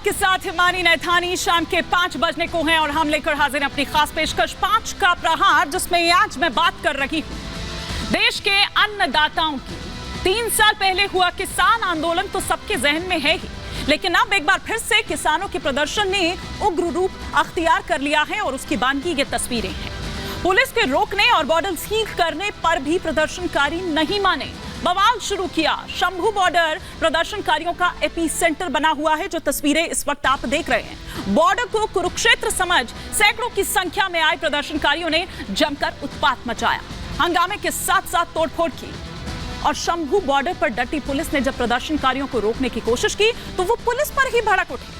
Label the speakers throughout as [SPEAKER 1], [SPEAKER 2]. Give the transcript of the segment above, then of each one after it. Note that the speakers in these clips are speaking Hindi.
[SPEAKER 1] आपके साथ हिमानी नैथानी। शाम के 5 बजने को हैं और हम लेकर हाजिर हैं अपनी खास पेशकश 5 का प्रहार, जिसमें आज मैं बात कर रही हूं देश के अन्नदाताओं की। 3 साल पहले हुआ किसान आंदोलन तो सबके जहन में है ही, लेकिन अब एक बार फिर से किसानों के प्रदर्शन ने उग्र रूप अख्तियार कर लिया है और उसकी बानगी ये तस्वीरें हैं। पुलिस के रोकने और बॉर्डर सील करने पर भी प्रदर्शनकारी नहीं माने, बवाल शुरू किया। शंभू बॉर्डर प्रदर्शनकारियों का एपी सेंटर बना हुआ है। जो तस्वीरें इस वक्त आप देख रहे हैं, बॉर्डर को कुरुक्षेत्र समझ सैकड़ों की संख्या में आए प्रदर्शनकारियों ने जमकर उत्पात मचाया, हंगामे के साथ साथ तोड़फोड़ की। और शंभू बॉर्डर पर डटी पुलिस ने जब प्रदर्शनकारियों को रोकने की कोशिश की तो वो पुलिस पर ही भड़क उठी।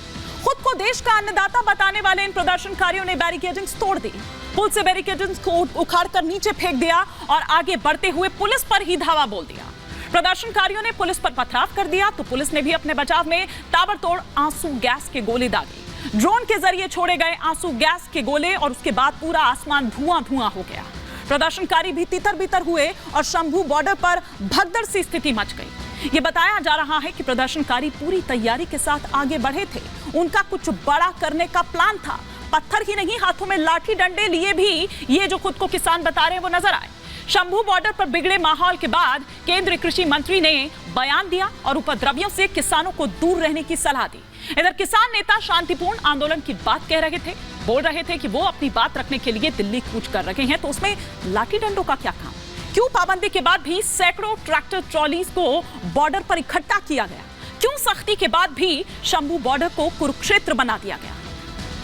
[SPEAKER 1] खुद को देश का अन्नदाता बताने वाले इन प्रदर्शनकारियों ने बैरिकेडिंग्स तोड़ दी, पुल से बैरिकेडिंग्स को उखाड़कर नीचे फेंक दिया और आगे बढ़ते हुए पुलिस पर ही धावा बोल दिया। प्रदर्शनकारियों ने पुलिस पर पथराव कर दिया तो पुलिस ने भी अपने बचाव में ताबड़तोड़ आंसू गैस के गोले दागे। ड्रोन के जरिए छोड़े गए आंसू गैस के गोले और उसके बाद पूरा आसमान धुआं धुआं हो गया। प्रदर्शनकारी भी तितर बितर हुए और शंभू बॉर्डर पर भगदड़ सी स्थिति मच गई। ये बताया जा रहा है कि प्रदर्शनकारी पूरी तैयारी के साथ आगे बढ़े थे। उनका कुछ बड़ा करने का प्लान था। पत्थर ही नहीं, हाथों में लाठी डंडे लिए भी ये जो खुद को किसान बता रहे हैं वो नजर आए। शंभू बॉर्डर पर बिगड़े माहौल के बाद केंद्रीय कृषि मंत्री ने बयान दिया और उपद्रवियों से किसानों को दूर रहने की सलाह दी। इधर किसान नेता शांतिपूर्ण आंदोलन की बात कह रहे थे, बोल रहे थे कि वो अपनी बात रखने के लिए दिल्ली कूच कर रहे हैं, तो उसमें लाठी डंडों का क्या काम? क्यों पाबंदी के बाद भी सैकड़ों ट्रैक्टर ट्रॉलीज को बॉर्डर पर इकट्ठा किया गया? क्यों सख्ती के बाद भी शंभू बॉर्डर को कुरुक्षेत्र बना दिया गया?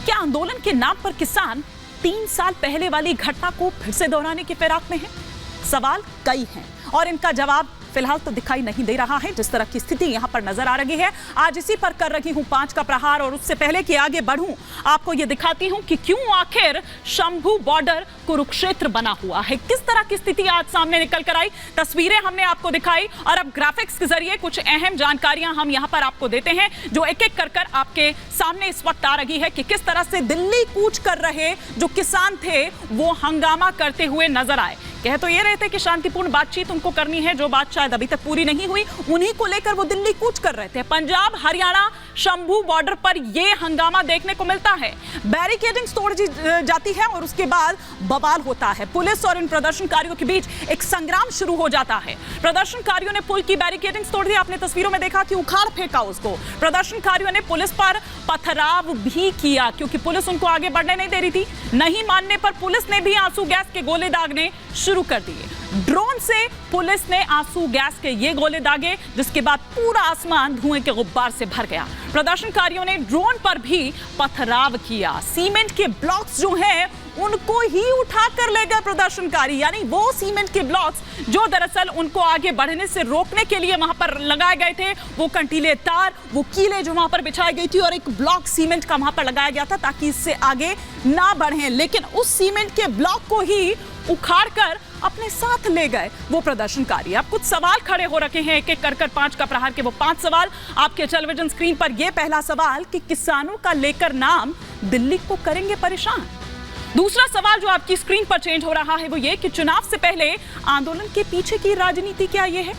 [SPEAKER 1] क्या आंदोलन के नाम पर किसान 3 साल पहले वाली घटना को फिर से दोहराने की फिराक में है? सवाल कई हैं और इनका जवाब फिलहाल तो दिखाई नहीं दे रहा है। जिस तरह की स्थिति यहां पर नजर आ रही है, आज इसी पर कर रही हूं 5 का प्रहार। और उससे पहले कि आगे बढ़ूं, आपको यह दिखाती हूं कि क्यों आखिर शंभू बॉर्डर कुरुक्षेत्र बना हुआ है। किस तरह की स्थिति आज सामने निकल कर आई, तस्वीरें हमने आपको दिखाई और अब ग्राफिक्स के जरिए कुछ अहम जानकारियां हम यहां पर आपको देते हैं, जो एक एक कर आपके सामने इस वक्त आ रही है कि किस तरह से दिल्ली कूच कर रहे जो किसान थे वो हंगामा करते हुए नजर आए। कह तो ये रहे थे कि शांतिपूर्ण बातचीत उनको करनी है, जो बात शायद अभी तक पूरी नहीं हुई, उन्हीं को लेकर वो दिल्ली कूच कर रहे थे। पंजाब हरियाणा शंभू बॉर्डर पर ये हंगामा देखने को मिलता है। बैरिकेडिंग्स तोड़ जाती है और उसके बाद बवाल होता है। पुलिस और इन प्रदर्शनकारियों के बीच एक संग्राम शुरू हो जाता है। प्रदर्शनकारियों ने पुल की बैरिकेडिंग्स तोड़ दी। आपने तस्वीरों में देखा कि उखाड़ फेंका उसको। प्रदर्शनकारियों ने पुलिस पर पथराव भी किया क्योंकि पुलिस उनको आगे बढ़ने नहीं दे रही थी। नहीं मानने पर पुलिस ने भी आंसू गैस के गोले दागने शुरू कर दिए। ड्रोन से पुलिस ने आंसू गैस के ये गोले दागे, जिसके बाद पूरा आसमान धुएं के गुब्बार से भर गया। प्रदर्शनकारियों ने ड्रोन पर भी पथराव किया। सीमेंट के ब्लॉक्स जो हैं उनको ही उठाकर ले गए प्रदर्शनकारी, यानी वो सीमेंट के ब्लॉक्स जो दरअसल उनको आगे बढ़ने से रोकने के लिए वहां पर लगाए गए थे, वो कंटीले तार, वो कीले जो वहां पर बिछाई गई थी और एक ब्लॉक सीमेंट का वहां पर लगाया गया था ताकि इससे आगे ना बढ़े, लेकिन उस सीमेंट के ब्लॉक को ही उखाड़कर अपने साथ ले गए वो प्रदर्शनकारी। अब कुछ सवाल खड़े हो रखे हैं एक एक कर 5 का प्रहार के वो 5 सवाल आपके टेलीविजन स्क्रीन पर। यह पहला सवाल कि किसानों का लेकर नाम दिल्ली को करेंगे परेशान। दूसरा सवाल जो आपकी स्क्रीन पर चेंज हो रहा है वो ये कि चुनाव से पहले आंदोलन के पीछे की राजनीति क्या ये है।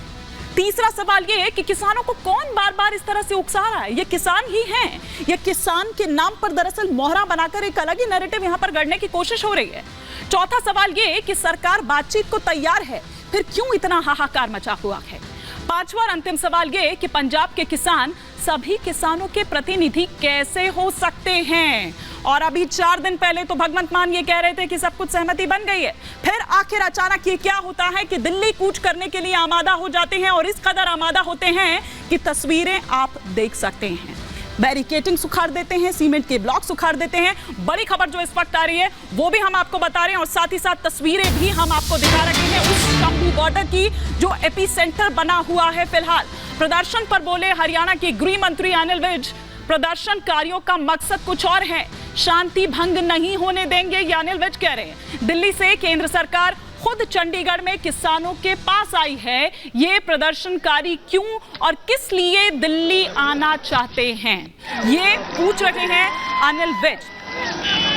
[SPEAKER 1] तीसरा सवाल ये है कि किसानों को कौन बार बार इस तरह से उकसा रहा है? ये किसान ही हैं। ये किसान के नाम पर दरअसल मोहरा बनाकर एक अलग ही नैरेटिव यहां पर गढ़ने की कोशिश हो रही है। चौथा सवाल ये कि सरकार बातचीत को तैयार है, फिर क्यों इतना हाहाकार मचा हुआ है? पांचवा और अंतिम सवाल ये कि पंजाब के किसान सभी किसानों के प्रतिनिधि कैसे हो सकते हैं? और अभी 4 दिन पहले तो भगवंत मान ये कह रहे थे कि सब कुछ सहमति बन गई है, फिर आखिर अचानक ये क्या होता है कि दिल्ली कूच करने के लिए आमादा हो जाते हैं और इस कदर आमादा होते हैं कि तस्वीरें आप देख सकते हैं। बैरिकेडिंग सुखाड़ देते हैं, सीमेंट के ब्लॉक सुखाड़ देते हैं। बड़ी खबर जो इस वक्त आ रही है वो भी हम आपको बता रहे हैं और साथ ही साथ तस्वीरें भी हम आपको दिखा रहे हैं उस शंभू बॉर्डर की जो एपी सेंटर बना हुआ है। फिलहाल प्रदर्शन पर बोले हरियाणा के गृह मंत्री अनिल विज, प्रदर्शनकारियों का मकसद कुछ और है, शांति भंग नहीं होने देंगे, ये अनिल विज कह रहे हैं। दिल्ली से केंद्र सरकार खुद चंडीगढ़ में किसानों के पास आई है। ये प्रदर्शनकारी क्यों और किस लिए दिल्ली आना चाहते हैं, ये पूछ रहे हैं अनिल विज।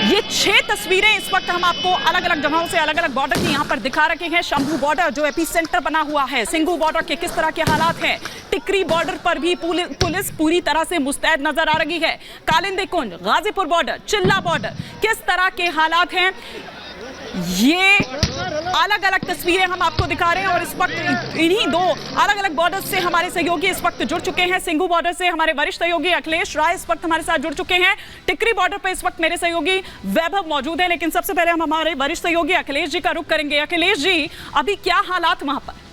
[SPEAKER 1] ये 6 तस्वीरें इस वक्त हम आपको अलग अलग जगहों से अलग अलग बॉर्डर की यहां पर दिखा रखे हैं। शंभू बॉर्डर जो एपी सेंटर बना हुआ है, सिंघू बॉर्डर के किस तरह के हालात हैं, टिकरी बॉर्डर पर भी पुलिस पूरी तरह से मुस्तैद नजर आ रही है। कालिंदी कुंज, गाजीपुर बॉर्डर, चिल्ला बॉर्डर, किस तरह के हालात हैं, ये अलग अलग तस्वीरें हम आपको दिखा रहे हैं। और इस वक्त इन्हीं दो अलग अलग बॉर्डर से हमारे सहयोगी इस वक्त जुड़ चुके हैं। सिंघू बॉर्डर से हमारे वरिष्ठ सहयोगी अखिलेश राय इस वक्त हमारे साथ जुड़ चुके हैं। टिकरी बॉर्डर पर इस वक्त मेरे सहयोगी वैभव मौजूद है, लेकिन सबसे पहले हम हमारे वरिष्ठ सहयोगी अखिलेश जी का रुख करेंगे। अखिलेश जी, अभी क्या हालात वहां पर?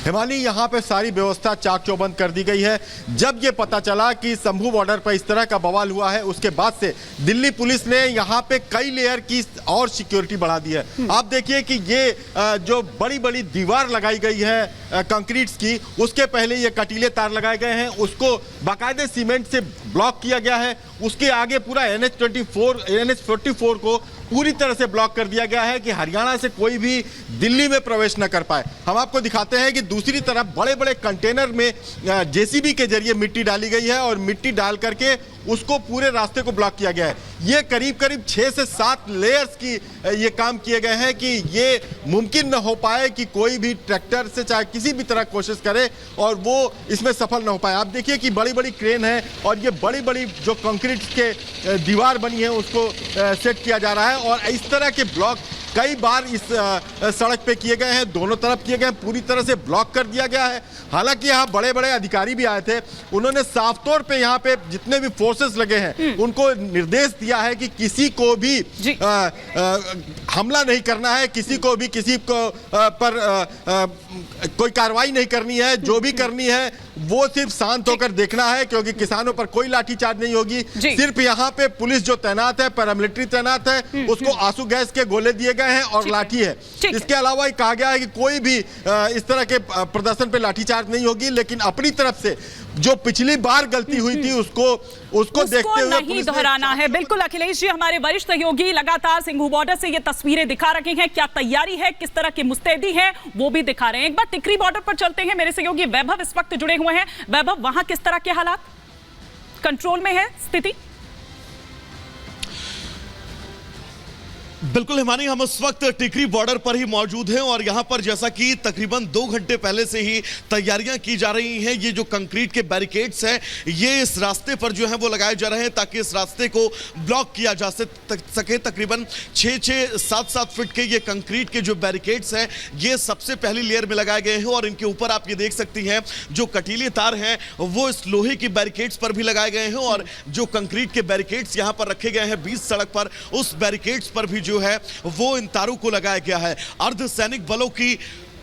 [SPEAKER 2] हिमानी, यहाँ पे सारी व्यवस्था चाक चौबंद कर दी गई है। जब ये पता चला कि शंभू बॉर्डर पर इस तरह का बवाल हुआ है, उसके बाद से दिल्ली पुलिस ने यहाँ पे कई लेयर की और सिक्योरिटी बढ़ा दी है। आप देखिए कि ये जो बड़ी बड़ी दीवार लगाई गई है कंक्रीट्स की, उसके पहले ये कटीले तार लगाए गए हैं, उसको बाकायदे सीमेंट से ब्लॉक किया गया है। उसके आगे पूरा NH44 को पूरी तरह से ब्लॉक कर दिया गया है कि हरियाणा से कोई भी दिल्ली में प्रवेश न कर पाए। हम आपको दिखाते हैं कि दूसरी तरफ बड़े बड़े कंटेनर में JCB के जरिए मिट्टी डाली गई है और मिट्टी डाल करके उसको पूरे रास्ते को ब्लॉक किया गया है। ये करीब करीब 6 से 7 लेयर्स की ये काम किए गए हैं कि ये मुमकिन न हो पाए कि कोई भी ट्रैक्टर से चाहे किसी भी तरह कोशिश करे और वो इसमें सफल न हो पाए। आप देखिए कि बड़ी बड़ी क्रेन है और ये बड़ी बड़ी जो कंक्रीट के दीवार बनी है उसको सेट किया जा रहा है। और इस तरह के ब्लॉक कई बार इस सड़क पे किए गए हैं, दोनों तरफ किए गए हैं, पूरी तरह से ब्लॉक कर दिया गया है। हालांकि यहाँ बड़े बड़े अधिकारी भी आए थे, उन्होंने साफ तौर पे यहाँ पे जितने भी फोर्सेस लगे हैं उनको निर्देश दिया है कि किसी को भी हमला नहीं करना है, किसी को भी किसी को पर कोई कार्रवाई नहीं करनी है। जो भी करनी है वो सिर्फ शांत होकर देखना है, क्योंकि किसानों पर कोई लाठीचार्ज नहीं होगी। सिर्फ यहाँ पे पुलिस जो तैनात है, पैरामिलिट्री तैनात है, उसको आंसू गैस के गोले दिए गए हैं और लाठी है। इसके अलावा ये कहा गया है कि कोई भी इस तरह के प्रदर्शन पे लाठीचार्ज नहीं होगी, लेकिन अपनी तरफ से जो पिछली बार गलती हुई थी उसको देखते हुए
[SPEAKER 1] नहीं दोहराना है। बिल्कुल अखिलेश जी, हमारे वरिष्ठ सहयोगी लगातार सिंघू बॉर्डर से ये तस्वीरें दिखा रहे हैं। क्या तैयारी है, किस तरह की मुस्तैदी है, वो भी दिखा रहे हैं। एक बार टिकरी बॉर्डर पर चलते हैं। मेरे सहयोगी वैभव इस वक्त जुड़े हुए हैं। वैभव, वहां किस तरह के हालात, कंट्रोल में है स्थिति?
[SPEAKER 3] बिल्कुल हिमानी, हम उस वक्त टिकरी बॉर्डर पर ही मौजूद हैं और यहां पर जैसा कि तकरीबन 2 घंटे पहले से ही तैयारियां की जा रही हैं। ये जो कंक्रीट के बैरिकेड्स हैं ये इस रास्ते पर जो है वो लगाए जा रहे हैं ताकि इस रास्ते को ब्लॉक किया जा सके। तकरीबन 6-7 फीट के ये कंक्रीट के जो बैरिकेड्स हैं ये सबसे पहली लेयर में लगाए गए हैं और इनके ऊपर आप ये देख सकती हैं जो कटीले तार हैं वो इस लोहे की बैरिकेड्स पर भी लगाए गए हैं और जो कंक्रीट के बैरिकेड्स यहाँ पर रखे गए हैं 20 सड़क पर, उस बैरिकेड्स पर भी जो है वो इन तारों को लगाया गया है। अर्धसैनिक बलों की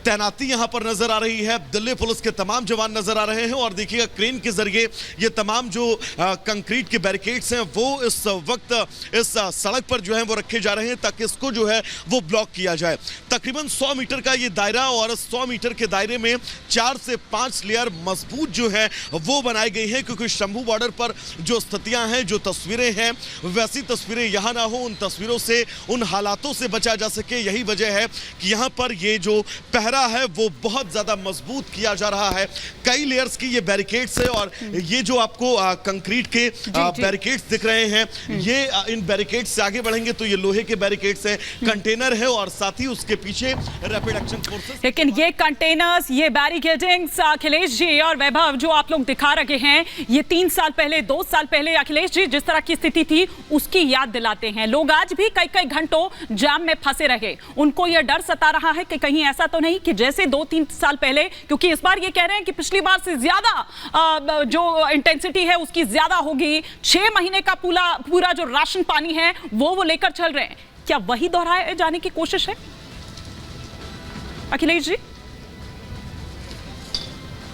[SPEAKER 3] तैनाती यहां पर नजर आ रही है, दिल्ली पुलिस के तमाम जवान नजर आ रहे हैं और देखिएगा क्रेन के जरिए ये तमाम जो कंक्रीट के बैरिकेड्स हैं वो इस वक्त इस सड़क पर जो है वो रखे जा रहे हैं ताकि इसको जो है वो ब्लॉक किया जाए। तकरीबन 100 मीटर का ये दायरा और 100 मीटर के दायरे में 4 से 5 लेयर मजबूत जो है वो बनाई गई है, क्योंकि शंभू बॉर्डर पर जो स्थितियां हैं, जो तस्वीरें हैं, वैसी तस्वीरें यहां ना हो, उन तस्वीरों से, उन हालातों से बचा जा सके। यही वजह है कि यहां पर ये जो पहरा है वो बहुत ज्यादा मजबूत किया जा रहा है। कई लेयर्स की ये बैरिकेड्स है और ये जो आपको कंक्रीट के बैरिकेड्स दिख रहे हैं ये इन बैरिकेड्स से आगे बढ़ेंगे तो ये लोहे के बैरिकेड्स हैं, कंटेनर है और साथ ही उसके पीछे रैपिड एक्शन फोर्सेस।
[SPEAKER 1] लेकिन ये कंटेनर्स, ये बैरिकेडिंग्स अखिलेश जी और वैभव जो आप लोग दिखा रहे हैं, ये 3 साल पहले, 2 साल पहले अखिलेश जी जिस तरह की स्थिति थी उसकी याद दिलाते हैं। लोग आज भी कई घंटों जाम में फंसे रहे, उनको यह डर सता रहा है कि कहीं ऐसा तो नहीं कि जैसे 2-3 साल पहले, क्योंकि इस बार ये कह रहे हैं कि पिछली बार से ज्यादा जो इंटेंसिटी है उसकी ज्यादा होगी। 6 महीने का पूरा जो राशन पानी है वो लेकर चल रहे हैं। क्या वही दोहराए जाने की कोशिश है अखिलेश जी?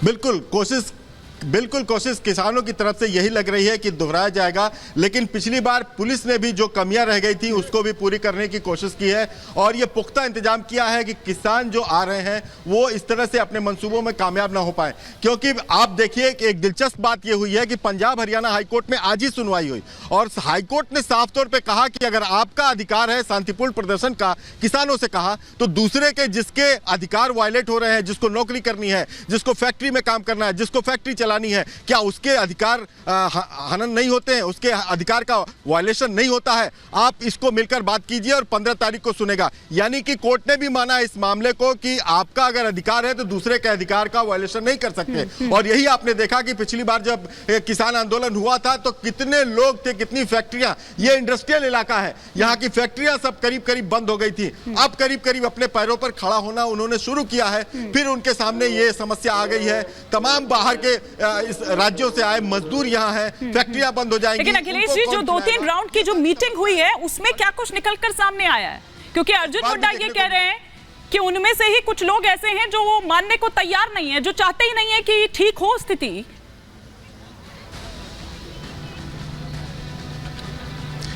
[SPEAKER 2] बिल्कुल कोशिश किसानों की तरफ से यही लग रही है कि दोहराया जाएगा, लेकिन पिछली बार पुलिस ने भी जो कमियां रह गई थी उसको भी पूरी करने की कोशिश की है और ये पुख्ता इंतजाम किया है कि किसान जो आ रहे हैं वो इस तरह से अपने मंसूबों में कामयाब ना हो पाए। क्योंकि आप देखिए कि एक दिलचस्प बात यह हुई है कि पंजाब हरियाणा हाईकोर्ट में आज ही सुनवाई हुई और हाईकोर्ट ने साफ तौर पर कहा कि अगर आपका अधिकार है शांतिपूर्ण प्रदर्शन का, किसानों से कहा, तो दूसरे के जिसके अधिकार वायलेट हो रहे हैं, जिसको नौकरी करनी है, जिसको फैक्ट्री में काम करना है, जिसको फैक्ट्री चला चलानी है, क्या उसके अधिकार हनन नहीं होते हैं, उसके अधिकार का वायलेशन नहीं होता है? आप इसको मिलकर बात कीजिए और 15 तारीख को सुनेगा। यानी कि कोर्ट ने भी माना इस मामले को कि आपका अगर अधिकार है तो दूसरे के अधिकार का वायलेशन नहीं कर सकते। और यही आपने देखा कि पिछली बार जब किसान आंदोलन हुआ था तो कितने लोग थे, कितनी फैक्ट्रियां, ये इंडस्ट्रियल इलाका है, यहाँ की फैक्ट्रियां सब करीब करीब बंद हो गई थी। अब करीब करीब अपने पैरों पर खड़ा होना उन्होंने शुरू किया है। फिर उनके सामने ये समस्या आ गई है, तमाम बाहर के इस राज्यों से आए मजदूर यहाँ है, फैक्ट्रियां बंद हो जाएंगी।
[SPEAKER 1] लेकिन अखिलेश जी, जो 2-3 राउंड की जो मीटिंग हुई है उसमें क्या कुछ निकलकर सामने आया है? क्योंकि अर्जुन मुंडा ये कह रहे हैं कि उनमें से ही कुछ लोग ऐसे हैं जो वो मानने को तैयार नहीं है, जो चाहते ही नहीं है कि ठीक हो स्थिति।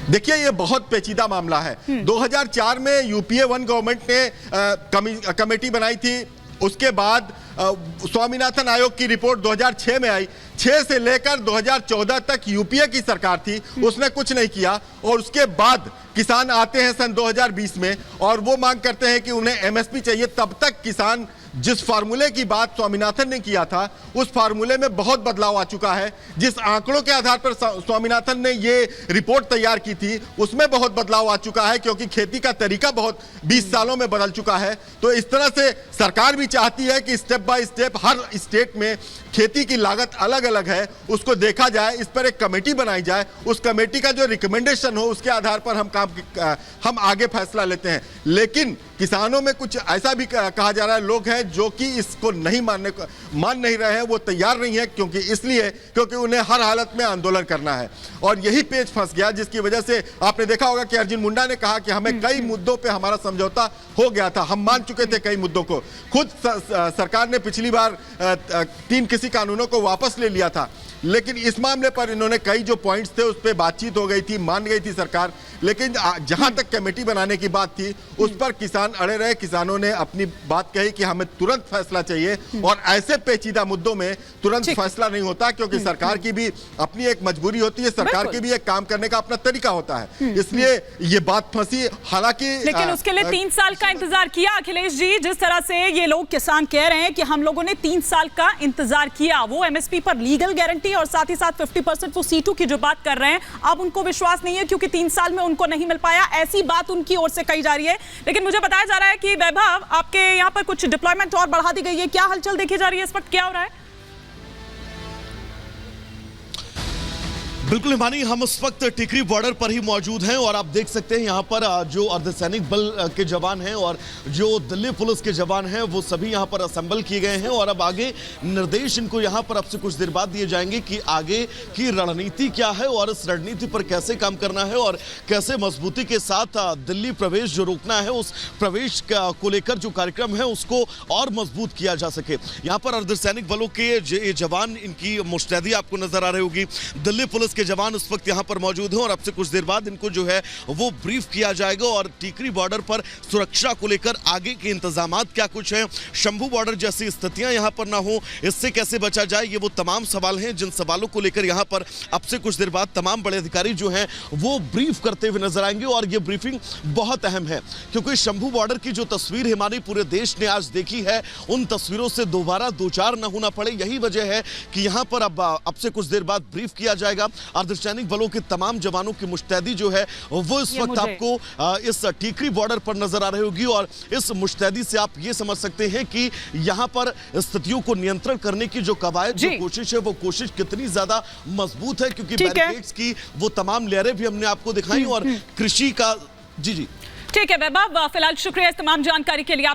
[SPEAKER 2] देखिए, ये बहुत पेचीदा मामला है। 2004 में यूपीए 1 गवर्नमेंट ने कमेटी बनाई थी। उसके बाद स्वामीनाथन आयोग की रिपोर्ट 2006 में आई। 6 से लेकर 2014 तक यूपीए की सरकार थी, उसने कुछ नहीं किया। और उसके बाद किसान आते हैं सन 2020 में और वो मांग करते हैं कि उन्हें एमएसपी चाहिए। तब तक किसान, जिस फार्मूले की बात स्वामीनाथन ने किया था, उस फार्मूले में बहुत बदलाव आ चुका है। जिस आंकड़ों के आधार पर स्वामीनाथन ने ये रिपोर्ट तैयार की थी उसमें बहुत बदलाव आ चुका है, क्योंकि खेती का तरीका बहुत 20 सालों में बदल चुका है। तो इस तरह से सरकार भी चाहती है कि step by step her state में खेती की लागत अलग अलग है, उसको देखा जाए, इस पर एक कमेटी बनाई जाए, उस कमेटी का जो रिकमेंडेशन हो उसके आधार पर हम आगे फैसला लेते हैं। लेकिन किसानों में कुछ ऐसा भी कहा जा रहा है, लोग हैं जो कि इसको नहीं मान नहीं रहे हैं, वो तैयार नहीं है, क्योंकि उन्हें हर हालत में आंदोलन करना है। और यही पेच फंस गया, जिसकी वजह से आपने देखा होगा कि अर्जुन मुंडा ने कहा कि हमें कई मुद्दों पे हमारा समझौता हो गया था, हम मान चुके थे कई मुद्दों को। खुद सरकार ने पिछली बार 3 कृषि कानूनों को वापस ले लिया था, लेकिन इस मामले पर इन्होंने कई जो पॉइंट्स थे उस पर बातचीत हो गई थी, मान गई थी सरकार। लेकिन जहां तक कमेटी बनाने की बात थी उस पर किसान अड़े रहे। किसानों ने अपनी बात कही कि हमें तुरंत फैसला चाहिए, और ऐसे पेचीदा मुद्दों में तुरंत फैसला नहीं होता, क्योंकि सरकार की भी अपनी एक मजबूरी होती है, सरकार की भी एक काम करने का अपना तरीका होता है। इसलिए ये बात फंसी। हालांकि
[SPEAKER 1] लेकिन उसके लिए 3 साल का इंतजार किया अखिलेश जी। जिस तरह से ये लोग किसान कह रहे हैं कि हम लोगों ने 3 साल का इंतजार किया, वो एमएसपी पर लीगल गारंटी और साथ ही साथ 50% वो C2 की जो बात कर रहे हैं, अब उनको विश्वास नहीं है क्योंकि 3 साल में उनको नहीं मिल पाया, ऐसी बात उनकी ओर से कही जा रही है। लेकिन मुझे बताया जा रहा है कि वैभव, आपके यहां पर कुछ डिप्लॉयमेंट और बढ़ा दी गई है, क्या हलचल देखी जा रही है इस वक्त, क्या हो रहा है?
[SPEAKER 3] बिल्कुल हिमानी, हम इस वक्त टिकरी बॉर्डर पर ही मौजूद हैं और आप देख सकते हैं यहाँ पर जो अर्धसैनिक बल के जवान हैं और जो दिल्ली पुलिस के जवान हैं वो सभी यहाँ पर असेंबल किए गए हैं। और अब आगे निर्देश इनको यहाँ पर अब से कुछ देर बाद दिए जाएंगे कि आगे की रणनीति क्या है और इस रणनीति पर कैसे काम करना है और कैसे मजबूती के साथ दिल्ली प्रवेश जो रोकना है, उस प्रवेश को लेकर जो कार्यक्रम है उसको और मजबूत किया जा सके। यहाँ पर अर्धसैनिक बलों के जवान, इनकी मुस्तैदी आपको नजर आ रही होगी। दिल्ली पुलिस के जवान उस वक्त यहां पर मौजूद हैं और अब से कुछ देर बाद इनको जो है वो ब्रीफ किया जाएगा और टीकरी बॉर्डर पर सुरक्षा को लेकर आगे के इंतजामात क्या कुछ हैं, शंभू बॉर्डर जैसी स्थितियां यहां पर ना हो, इससे कैसे बचा जाए, ये वो तमाम सवाल हैं जिन सवालों को लेकर यहां पर अब से कुछ देर बाद तमाम बड़े अधिकारी जो हैं वो ब्रीफ करते हुए नजर आएंगे। और ये ब्रीफिंग बहुत अहम है क्योंकि शंभू बॉर्डर की जो तस्वीर हमारी पूरे देश ने आज देखी है, उन तस्वीरों से दोबारा दो चार न होना पड़े। यही वजह है कि यहां पर अब से कुछ देर बाद ब्रीफ किया जाएगा। अर्धसैनिक बलों के तमाम जवानों की मुस्तैदी जो है वो इस वक्त आपको इस टीकरी बॉर्डर पर नजर आ रही होगी और इस मुस्तैदी से आप ये समझ सकते हैं कि यहां पर स्थितियों को नियंत्रण करने की जो कवायद, जो कोशिश है, वो कोशिश कितनी ज्यादा मजबूत है क्योंकि बैरिकेड्स की वो तमाम लेयरें भी हमने आपको दिखाई और कृषि का जी
[SPEAKER 1] ठीक है वैभव, फिलहाल शुक्रिया इस तमाम जानकारी के लिए।